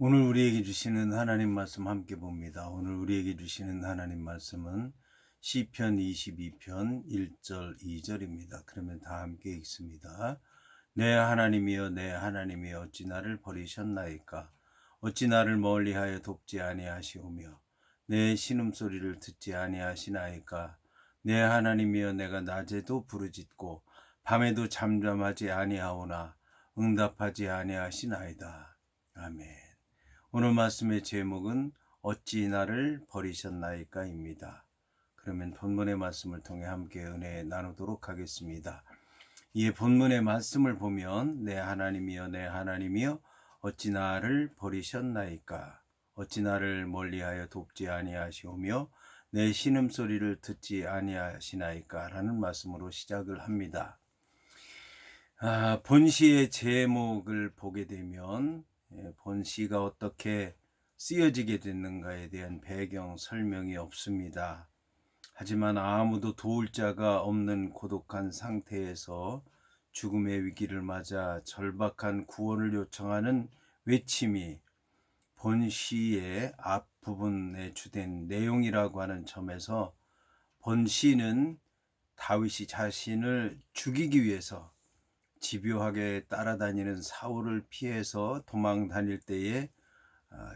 오늘 우리에게 주시는 하나님 말씀 함께 봅니다. 오늘 우리에게 주시는 하나님 말씀은 시편 22편 1절 2절입니다. 그러면 다 함께 읽습니다. 내 하나님이여 내 하나님이여 어찌 나를 버리셨나이까. 어찌 나를 멀리하여 돕지 아니하시오며 내 신음소리를 듣지 아니하시나이까. 내 하나님이여 내가 낮에도 부르짖고 밤에도 잠잠하지 아니하오나 응답하지 아니하시나이다. 아멘. 오늘 말씀의 제목은 어찌 나를 버리셨나이까입니다. 그러면 본문의 말씀을 통해 함께 은혜 나누도록 하겠습니다. 이 본문의 말씀을 보면 내 하나님이여 내 하나님이여 어찌 나를 버리셨나이까. 어찌 나를 멀리하여 돕지 아니하시오며 내 신음소리를 듣지 아니하시나이까 라는 말씀으로 시작을 합니다. 본시의 제목을 보게 되면 본시가 어떻게 쓰여지게 됐는가에 대한 배경 설명이 없습니다. 하지만 아무도 도울 자가 없는 고독한 상태에서 죽음의 위기를 맞아 절박한 구원을 요청하는 외침이 본시의 앞부분에 주된 내용이라고 하는 점에서 본시는 다윗이 자신을 죽이기 위해서 집요하게 따라다니는 사울을 피해서 도망 다닐 때에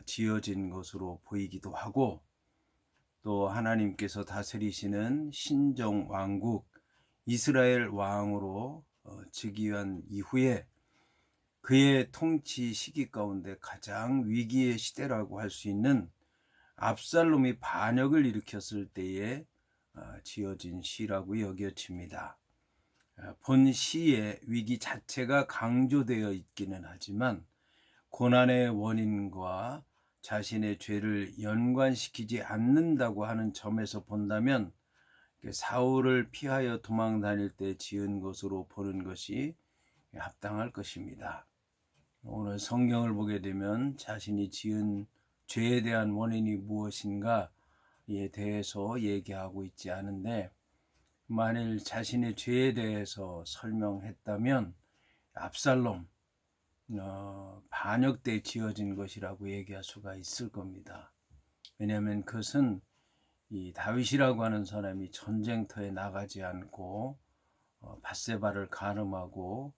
지어진 것으로 보이기도 하고, 또 하나님께서 다스리시는 신정 왕국 이스라엘 왕으로 즉위한 이후에 그의 통치 시기 가운데 가장 위기의 시대라고 할 수 있는 압살롬이 반역을 일으켰을 때에 지어진 시라고 여겨집니다. 본 시의 위기 자체가 강조되어 있기는 하지만 고난의 원인과 자신의 죄를 연관시키지 않는다고 하는 점에서 본다면 사울을 피하여 도망 다닐 때 지은 것으로 보는 것이 합당할 것입니다. 오늘 성경을 보게 되면 자신이 지은 죄에 대한 원인이 무엇인가에 대해서 얘기하고 있지 않은데, 만일 자신의 죄에 대해서 설명했다면 압살롬 반역 때 지어진 것이라고 얘기할 수가 있을 겁니다. 왜냐하면 그것은 이 다윗이라고 하는 사람이 전쟁터에 나가지 않고 밧세바를 간음하고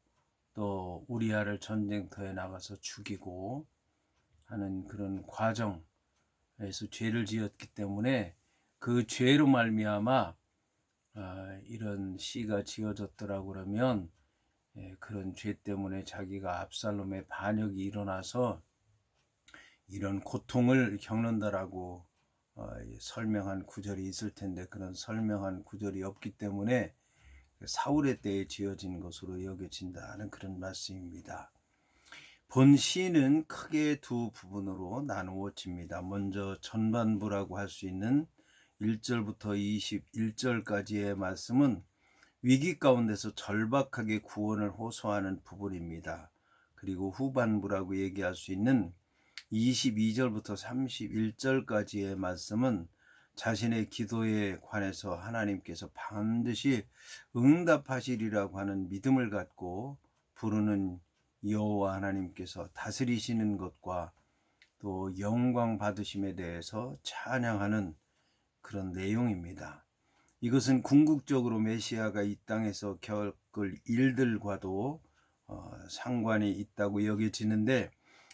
또 우리아를 전쟁터에 나가서 죽이고 하는 그런 과정에서 죄를 지었기 때문에 그 죄로 말미암아 이런 시가 지어졌더라고 그러면 그런 죄 때문에 자기가 압살롬의 반역이 일어나서 이런 고통을 겪는다라고 설명한 구절이 있을 텐데, 그런 설명한 구절이 없기 때문에 사울의 때에 지어진 것으로 여겨진다는 그런 말씀입니다. 본 시는 크게 두 부분으로 나누어집니다. 먼저 전반부라고 할 수 있는 1절부터 21절까지의 말씀은 위기 가운데서 절박하게 구원을 호소하는 부분입니다. 그리고 후반부라고 얘기할 수 있는 22절부터 31절까지의 말씀은 자신의 기도에 관해서 하나님께서 반드시 응답하시리라고 하는 믿음을 갖고 부르는 여호와 하나님께서 다스리시는 것과 또 영광 받으심에 대해서 찬양하는 그런 내용입니다. 이것은 궁극적으로 메시아가 이 땅에서 겪을 일들과도 상관이 있다고 여겨지는데,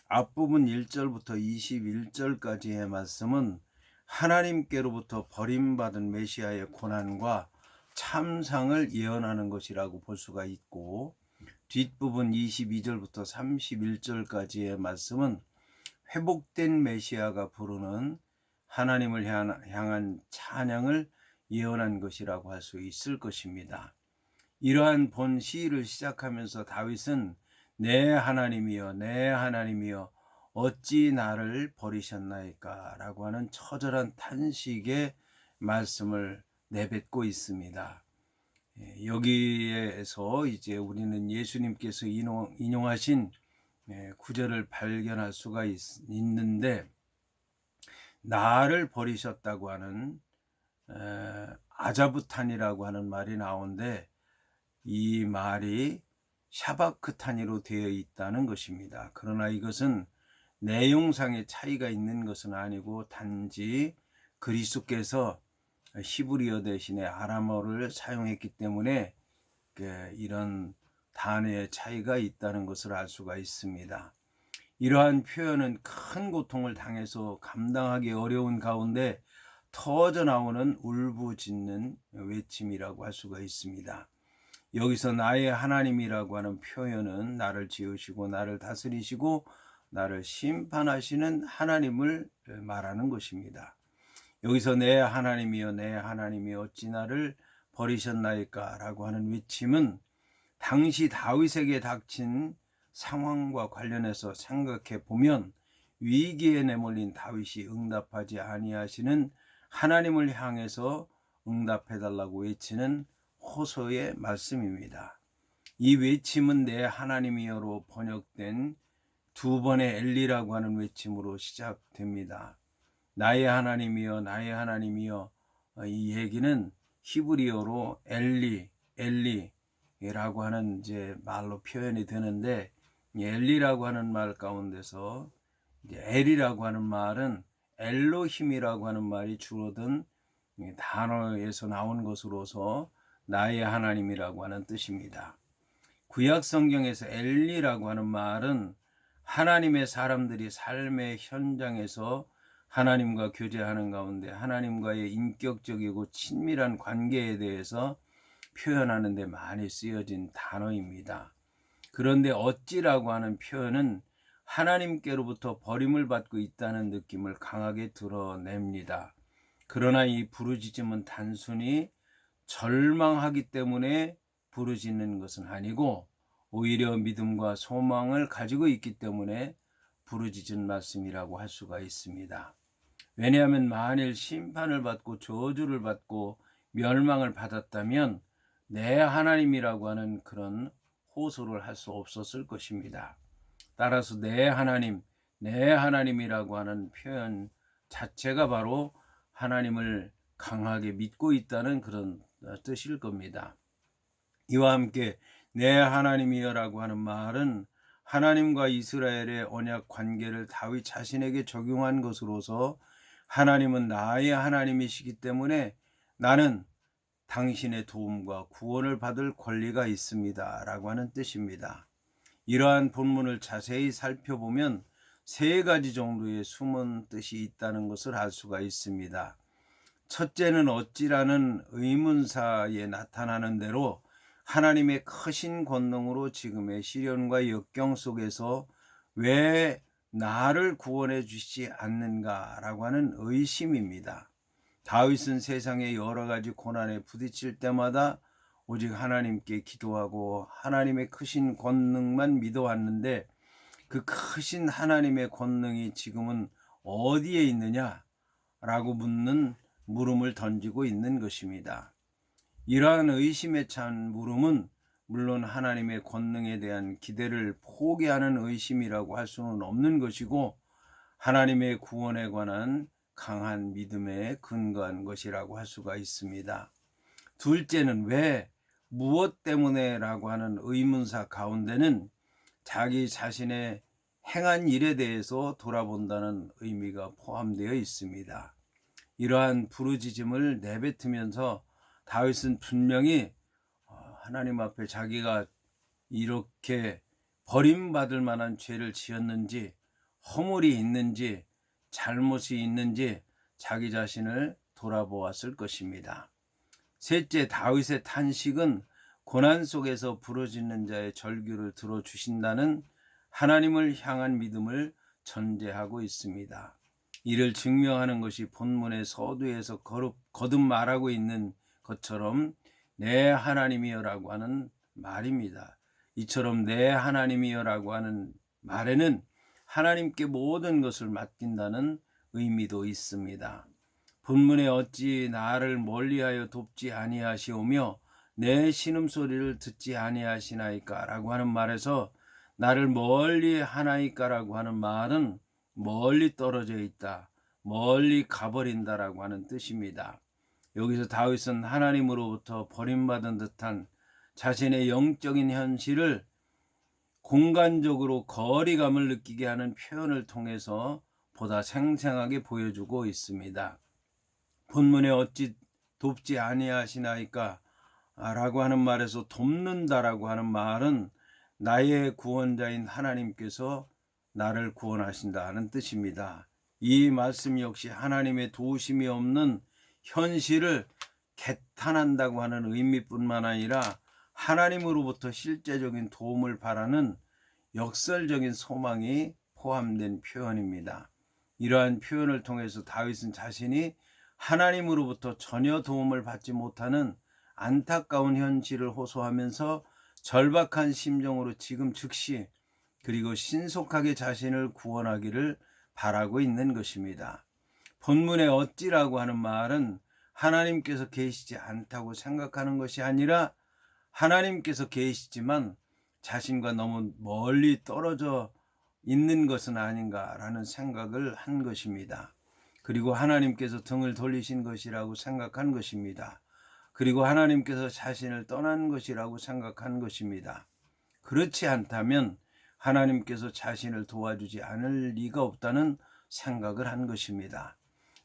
앞부분 1절부터 21절까지의 말씀은 하나님께로부터 버림받은 메시아의 고난과 참상을 예언하는 것이라고 볼 수가 있고, 뒷부분 22절부터 31절까지의 말씀은 회복된 메시아가 부르는 하나님을 향한 찬양을 예언한 것이라고 할 수 있을 것입니다. 이러한 본 시를 시작하면서 다윗은 내 하나님이여 내 하나님이여 어찌 나를 버리셨나이까 라고 하는 처절한 탄식의 말씀을 내뱉고 있습니다. 여기에서 이제 우리는 예수님께서 인용하신 구절을 발견할 수가 있는데, 나를 버리셨다고 하는 아자부탄이라고 하는 말이 나오는데, 이 말이 샤바크탄이로 되어 있다는 것입니다. 그러나 이것은 내용상의 차이가 있는 것은 아니고 단지 그리스도께서 히브리어 대신에 아람어를 사용했기 때문에 이런 단어의 차이가 있다는 것을 알 수가 있습니다. 이러한 표현은 큰 고통을 당해서 감당하기 어려운 가운데 터져 나오는 울부짖는 외침이라고 할 수가 있습니다. 여기서 나의 하나님이라고 하는 표현은 나를 지으시고 나를 다스리시고 나를 심판하시는 하나님을 말하는 것입니다. 여기서 내 하나님이여 내 하나님이여 어찌 나를 버리셨나이까 라고 하는 외침은 당시 다윗에게 닥친 상황과 관련해서 생각해 보면 위기에 내몰린 다윗이 응답하지 아니하시는 하나님을 향해서 응답해 달라고 외치는 호소의 말씀입니다. 이 외침은 내 하나님이여로 번역된 두 번의 엘리라고 하는 외침으로 시작됩니다. 나의 하나님이여 나의 하나님이여, 이 얘기는 히브리어로 엘리라고 하는 이제 말로 표현이 되는데, 엘리라고 하는 말 가운데서 엘이라고 하는 말은 엘로힘이라고 하는 말이 줄어든 단어에서 나온 것으로서 나의 하나님이라고 하는 뜻입니다. 구약 성경에서 엘리라고 하는 말은 하나님의 사람들이 삶의 현장에서 하나님과 교제하는 가운데 하나님과의 인격적이고 친밀한 관계에 대해서 표현하는 데 많이 쓰여진 단어입니다. 그런데 어찌라고 하는 표현은 하나님께로부터 버림을 받고 있다는 느낌을 강하게 드러냅니다. 그러나 이 부르짖음은 단순히 절망하기 때문에 부르짖는 것은 아니고 오히려 믿음과 소망을 가지고 있기 때문에 부르짖은 말씀이라고 할 수가 있습니다. 왜냐하면 만일 심판을 받고 저주를 받고 멸망을 받았다면 내 하나님이라고 하는 그런 호소를 할 수 없었을 것입니다. 따라서 내 하나님이라고 하는 표현 자체가 바로 하나님을 강하게 믿고 있다는 그런 뜻일 겁니다. 이와 함께 내 하나님이여라고 하는 말은 하나님과 이스라엘의 언약 관계를 다윗 자신에게 적용한 것으로서 하나님은 나의 하나님이시기 때문에 나는 당신의 도움과 구원을 받을 권리가 있습니다 라고 하는 뜻입니다. 이러한 본문을 자세히 살펴보면 세 가지 정도의 숨은 뜻이 있다는 것을 알 수가 있습니다. 첫째는 어찌라는 의문사에 나타나는 대로 하나님의 크신 권능으로 지금의 시련과 역경 속에서 왜 나를 구원해 주시지 않는가라고 하는 의심입니다. 다윗은 세상의 여러 가지 고난에 부딪힐 때마다 오직 하나님께 기도하고 하나님의 크신 권능만 믿어왔는데 그 크신 하나님의 권능이 지금은 어디에 있느냐라고 묻는 물음을 던지고 있는 것입니다. 이러한 의심에 찬 물음은 물론 하나님의 권능에 대한 기대를 포기하는 의심이라고 할 수는 없는 것이고 하나님의 구원에 관한 강한 믿음에 근거한 것이라고 할 수가 있습니다. 둘째는 왜, 무엇 때문에 라고 하는 의문사 가운데는 자기 자신의 행한 일에 대해서 돌아본다는 의미가 포함되어 있습니다. 이러한 부르짖음을 내뱉으면서 다윗은 분명히 하나님 앞에 자기가 이렇게 버림받을 만한 죄를 지었는지, 허물이 있는지, 잘못이 있는지 자기 자신을 돌아보았을 것입니다. 셋째, 다윗의 탄식은 고난 속에서 부르짖는 자의 절규를 들어주신다는 하나님을 향한 믿음을 전제하고 있습니다. 이를 증명하는 것이 본문의 서두에서 거듭 말하고 있는 것처럼 내 하나님이여라고 하는 말입니다. 이처럼 내 하나님이여라고 하는 말에는 하나님께 모든 것을 맡긴다는 의미도 있습니다. 본문에 어찌 나를 멀리하여 돕지 아니하시오며 내 신음소리를 듣지 아니하시나이까 라고 하는 말에서 나를 멀리 하나이까라고 하는 말은 멀리 떨어져 있다, 멀리 가버린다라고 하는 뜻입니다. 여기서 다윗은 하나님으로부터 버림받은 듯한 자신의 영적인 현실을 공간적으로 거리감을 느끼게 하는 표현을 통해서 보다 생생하게 보여주고 있습니다. 본문에 어찌 돕지 아니하시나이까 라고 하는 말에서 돕는다라고 하는 말은 나의 구원자인 하나님께서 나를 구원하신다는 뜻입니다. 이 말씀 역시 하나님의 도우심이 없는 현실을 개탄한다고 하는 의미뿐만 아니라 하나님으로부터 실제적인 도움을 바라는 역설적인 소망이 포함된 표현입니다. 이러한 표현을 통해서 다윗은 자신이 하나님으로부터 전혀 도움을 받지 못하는 안타까운 현실을 호소하면서 절박한 심정으로 지금 즉시 그리고 신속하게 자신을 구원하기를 바라고 있는 것입니다. 본문에 어찌라고 하는 말은 하나님께서 계시지 않다고 생각하는 것이 아니라 하나님께서 계시지만 자신과 너무 멀리 떨어져 있는 것은 아닌가라는 생각을 한 것입니다. 그리고 하나님께서 등을 돌리신 것이라고 생각한 것입니다. 그리고 하나님께서 자신을 떠난 것이라고 생각한 것입니다. 그렇지 않다면 하나님께서 자신을 도와주지 않을 리가 없다는 생각을 한 것입니다.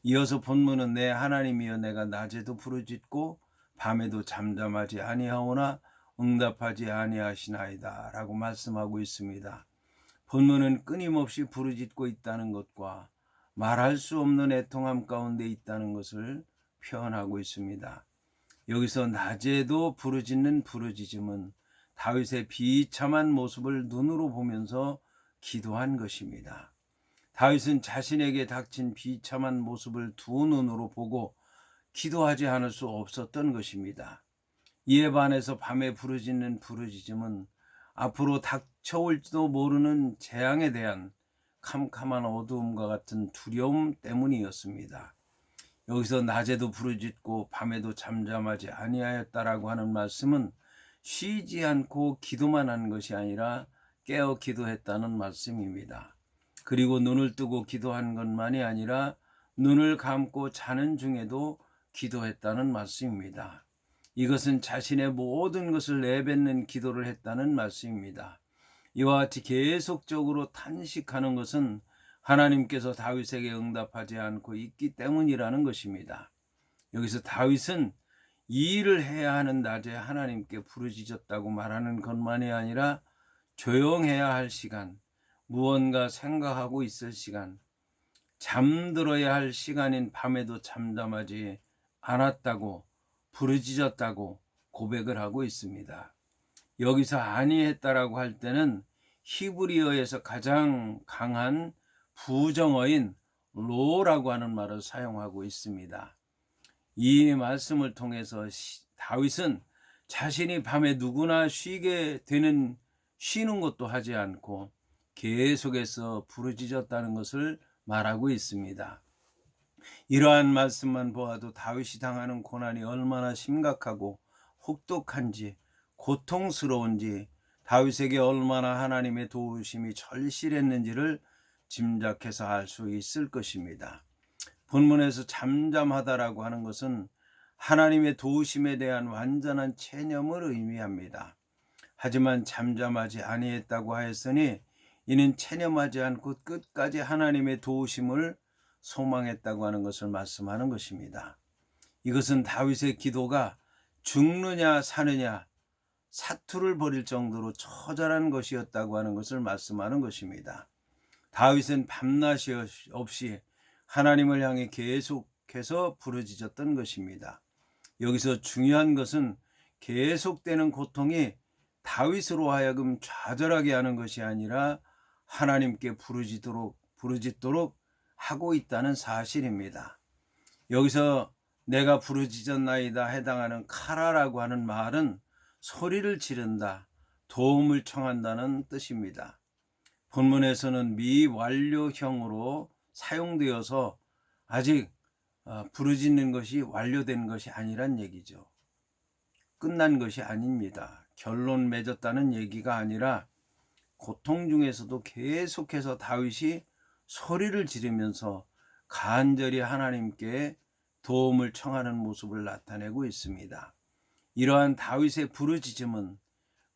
이어서 본문은 내 하나님이여 내가 낮에도 부르짖고 밤에도 잠잠하지 아니하오나 응답하지 아니하시나이다 라고 말씀하고 있습니다. 본문은 끊임없이 부르짖고 있다는 것과 말할 수 없는 애통함 가운데 있다는 것을 표현하고 있습니다. 여기서 낮에도 부르짖는 부르짖음은 다윗의 비참한 모습을 눈으로 보면서 기도한 것입니다. 다윗은 자신에게 닥친 비참한 모습을 두 눈으로 보고 기도하지 않을 수 없었던 것입니다. 이에 반해서 밤에 부르짖는 부르짖음은 앞으로 닥쳐올지도 모르는 재앙에 대한 캄캄한 어두움과 같은 두려움 때문이었습니다. 여기서 낮에도 부르짖고 밤에도 잠잠하지 아니하였다라고 하는 말씀은 쉬지 않고 기도만 한 것이 아니라 깨어 기도했다는 말씀입니다. 그리고 눈을 뜨고 기도한 것만이 아니라 눈을 감고 자는 중에도 기도했다는 말씀입니다. 이것은 자신의 모든 것을 내뱉는 기도를 했다는 말씀입니다. 이와 같이 계속적으로 탄식하는 것은 하나님께서 다윗에게 응답하지 않고 있기 때문이라는 것입니다. 여기서 다윗은 이 일을 해야 하는 낮에 하나님께 부르짖었다고 말하는 것만이 아니라 조용해야 할 시간, 무언가 생각하고 있을 시간, 잠들어야 할 시간인 밤에도 잠잠하지 않았다고 부르짖었다고 고백을 하고 있습니다. 여기서 아니했다라고 할 때는 히브리어에서 가장 강한 부정어인 로라고 하는 말을 사용하고 있습니다. 이 말씀을 통해서 다윗은 자신이 밤에 누구나 쉬게 되는 쉬는 것도 하지 않고 계속해서 부르짖었다는 것을 말하고 있습니다. 이러한 말씀만 보아도 다윗이 당하는 고난이 얼마나 심각하고 혹독한지 고통스러운지 다윗에게 얼마나 하나님의 도우심이 절실했는지를 짐작해서 알 수 있을 것입니다. 본문에서 잠잠하다라고 하는 것은 하나님의 도우심에 대한 완전한 체념을 의미합니다. 하지만 잠잠하지 아니했다고 하였으니 이는 체념하지 않고 끝까지 하나님의 도우심을 소망했다고 하는 것을 말씀하는 것입니다. 이것은 다윗의 기도가 죽느냐 사느냐 사투를 벌일 정도로 처절한 것이었다고 하는 것을 말씀하는 것입니다. 다윗은 밤낮이 없이 하나님을 향해 계속해서 부르짖었던 것입니다. 여기서 중요한 것은 계속되는 고통이 다윗으로 하여금 좌절하게 하는 것이 아니라 하나님께 부르짖도록 하고 있다는 사실입니다. 여기서 내가 부르짖었나이다 해당하는 카라라고 하는 말은 소리를 지른다, 도움을 청한다는 뜻입니다. 본문에서는 미완료형으로 사용되어서 아직 부르짖는 것이 완료된 것이 아니란 얘기죠. 끝난 것이 아닙니다. 결론 맺었다는 얘기가 아니라 고통 중에서도 계속해서 다윗이 소리를 지르면서 간절히 하나님께 도움을 청하는 모습을 나타내고 있습니다. 이러한 다윗의 부르짖음은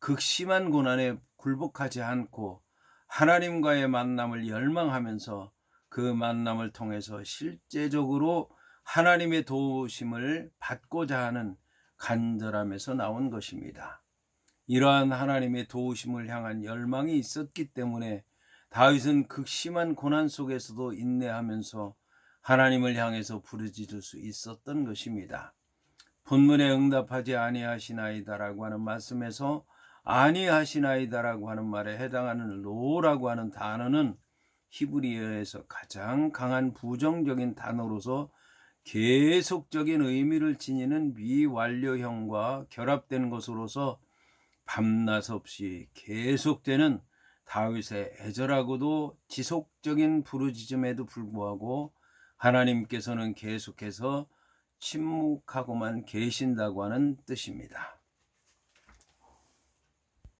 극심한 고난에 굴복하지 않고 하나님과의 만남을 열망하면서 그 만남을 통해서 실제적으로 하나님의 도우심을 받고자 하는 간절함에서 나온 것입니다. 이러한 하나님의 도우심을 향한 열망이 있었기 때문에 다윗은 극심한 고난 속에서도 인내하면서 하나님을 향해서 부르짖을 수 있었던 것입니다. 본문에 응답하지 아니하시나이다라고 하는 말씀에서 아니하시나이다라고 하는 말에 해당하는 로라고 하는 단어는 히브리어에서 가장 강한 부정적인 단어로서 계속적인 의미를 지니는 미완료형과 결합된 것으로서 밤낮 없이 계속되는 다윗의 애절하고도 지속적인 부르짖음에도 불구하고 하나님께서는 계속해서 침묵하고만 계신다고 하는 뜻입니다.